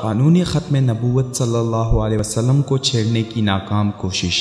قانون ختم نبوت صلی اللہ علیہ وسلم کو چھیڑنے کی ناکام کوشش۔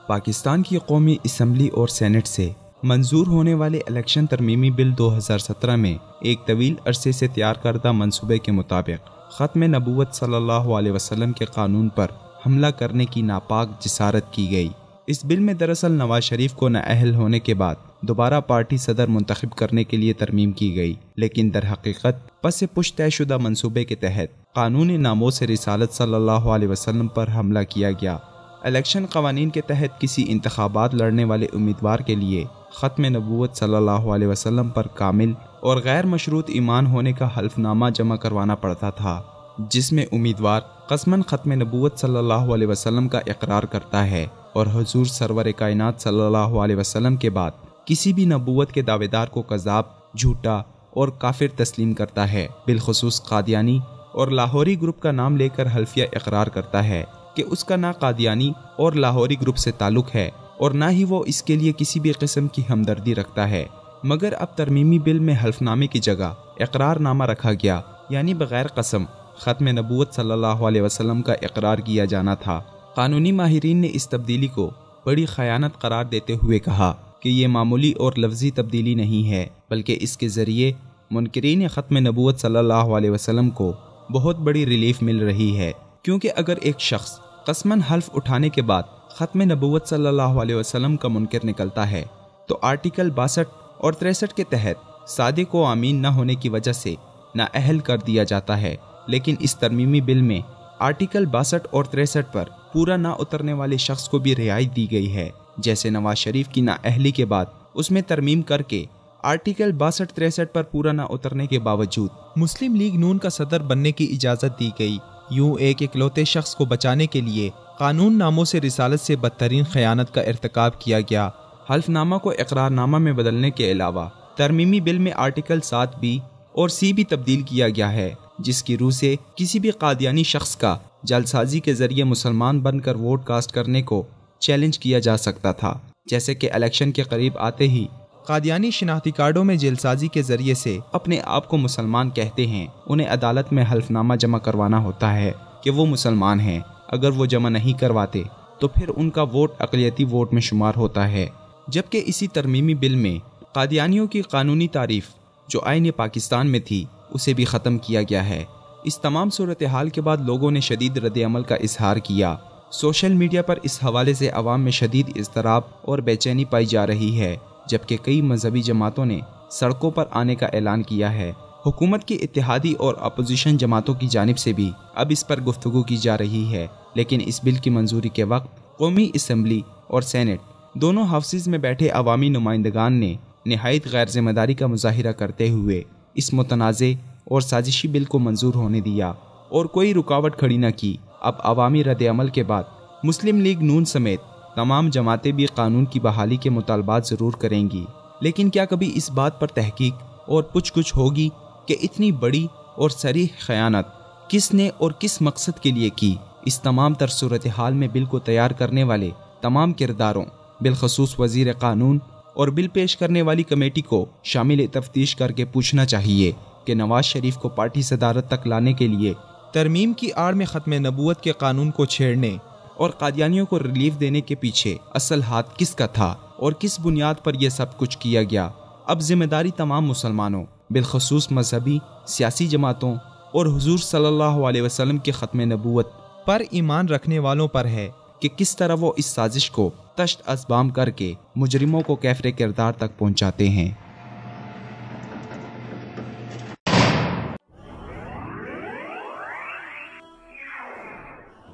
پاکستان کی قومی اسمبلی اور سینٹ سے منظور ہونے والے الیکشن ترمیمی بل 2017 میں ایک طویل عرصے سے تیار کردہ منصوبے کے مطابق ختم نبوت صلی اللہ علیہ وسلم کے قانون پر حملہ کرنے کی ناپاک جسارت کی گئی۔ اس بل میں دراصل نواز شریف کو نااہل ہونے کے بعد دوبارہ پارٹی صدر منتخب کرنے کے لیے ترمیم کی گئی، لیکن در حقیقت پس پش طے شدہ منصوبے کے تحت قانون ناموس رسالت صلی اللہ علیہ وسلم پر حملہ کیا گیا۔ الیکشن قوانین کے تحت کسی انتخابات لڑنے والے امیدوار کے لیے ختم نبوت صلی اللہ علیہ وسلم پر کامل اور غیر مشروط ایمان ہونے کا حلف نامہ جمع کروانا پڑتا تھا، جس میں امیدوار قسماً ختم نبوت صلی اللہ علیہ وسلم کا اقرار کرتا ہے اور حضور سرور کائنات صلی اللہ علیہ وسلم کے بعد کسی بھی نبوت کے دعوے دار کو کذاب، جھوٹا اور کافر تسلیم کرتا ہے۔ بالخصوص قادیانی اور لاہوری گروپ کا نام لے کر حلفیہ اقرار کرتا ہے کہ اس کا نہ قادیانی اور لاہوری گروپ سے تعلق ہے اور نہ ہی وہ اس کے لیے کسی بھی قسم کی ہمدردی رکھتا ہے۔ مگر اب ترمیمی بل میں حلف نامے کی جگہ اقرار نامہ رکھا گیا، یعنی بغیر قسم ختم نبوت صلی اللہ علیہ وسلم کا اقرار کیا جانا تھا۔ قانونی ماہرین نے اس تبدیلی کو بڑی خیانت قرار دیتے ہوئے کہا کہ یہ معمولی اور لفظی تبدیلی نہیں ہے، بلکہ اس کے ذریعے منکرین ختم نبوت صلی اللہ علیہ وسلم کو بہت بڑی ریلیف مل رہی ہے، کیونکہ اگر ایک شخص قسماً حلف اٹھانے کے بعد ختم نبوت صلی اللہ علیہ وسلم کا منکر نکلتا ہے تو آرٹیکل 62 اور 63 کے تحت صادق و امین نہ ہونے کی وجہ سے نااہل کر دیا جاتا ہے، لیکن اس ترمیمی بل میں آرٹیکل 62 اور 63 پر پورا نہ اترنے والے شخص کو بھی رعایت دی گئی ہے، جیسے نواز شریف کی نااہلی کے بعد اس میں ترمیم کر کے آرٹیکل 62-63 پر پورا نہ اترنے کے باوجود مسلم لیگ نون کا صدر بننے کی اجازت دی گئی۔ یوں ایک اکلوتے شخص کو بچانے کے لیے قانون ناموں سے رسالت سے بدترین خیانت کا ارتکاب کیا گیا۔ حلف نامہ کو اقرار نامہ میں بدلنے کے علاوہ ترمیمی بل میں آرٹیکل 7B اور C بھی تبدیل کیا گیا ہے، جس کی روح سے کسی بھی قادیانی شخص کا جعلسازی کے ذریعے مسلمان بن کر ووٹ کاسٹ کرنے کو چیلنج کیا جا سکتا تھا، جیسے کہ الیکشن کے قریب آتے ہی قادیانی شناختی کارڈوں میں جعلسازی کے ذریعے سے اپنے آپ کو مسلمان کہتے ہیں، انہیں عدالت میں حلف نامہ جمع کروانا ہوتا ہے کہ وہ مسلمان ہیں۔ اگر وہ جمع نہیں کرواتے تو پھر ان کا ووٹ اقلیتی ووٹ میں شمار ہوتا ہے۔ جبکہ اسی ترمیمی بل میں قادیانیوں کی قانونی تعریف جو آئین پاکستان میں تھی اسے بھی ختم کیا گیا ہے۔ اس تمام صورتحال کے بعد لوگوں نے شدید رد عمل کا اظہار کیا۔ سوشل میڈیا پر اس حوالے سے عوام میں شدید اضطراب اور بے چینی پائی جا رہی ہے، جبکہ کئی مذہبی جماعتوں نے سڑکوں پر آنے کا اعلان کیا ہے۔ حکومت کی اتحادی اور اپوزیشن جماعتوں کی جانب سے بھی اب اس پر گفتگو کی جا رہی ہے، لیکن اس بل کی منظوری کے وقت قومی اسمبلی اور سینٹ دونوں ہاؤسز میں بیٹھے عوامی نمائندگان نے نہایت غیر ذمہ داری کا مظاہرہ کرتے ہوئے اس متنازع اور سازشی بل کو منظور ہونے دیا اور کوئی رکاوٹ کھڑی نہ کی۔ اب عوامی رد عمل کے بعد مسلم لیگ نون سمیت تمام جماعتیں بھی قانون کی بحالی کے مطالبات ضرور کریں گی، لیکن کیا کبھی اس بات پر تحقیق اور پوچھ گچھ ہوگی کہ اتنی بڑی اور صریح خیانت کس نے اور کس مقصد کے لیے کی؟ اس تمام تر صورتحال میں بل کو تیار کرنے والے تمام کرداروں، بالخصوص وزیر قانون اور بل پیش کرنے والی کمیٹی کو شامل تفتیش کر کے پوچھنا چاہیے کہ نواز شریف کو پارٹی صدارت تک لانے کے لیے ترمیم کی آڑ میں ختم نبوت کے قانون کو چھیڑنے اور قادیانیوں کو ریلیف دینے کے پیچھے اصل ہاتھ کس کا تھا اور کس بنیاد پر یہ سب کچھ کیا گیا۔ اب ذمہ داری تمام مسلمانوں، بالخصوص مذہبی، سیاسی جماعتوں اور حضور صلی اللہ علیہ وسلم کے ختم نبوت پر ایمان رکھنے والوں پر ہے کہ کس طرح وہ اس سازش کو تشت اسبام کر کے مجرموں کو کیفر کردار تک پہنچاتے ہیں۔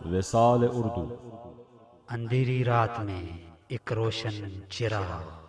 وصال اردو، اندھیری رات میں ایک روشن چراغ۔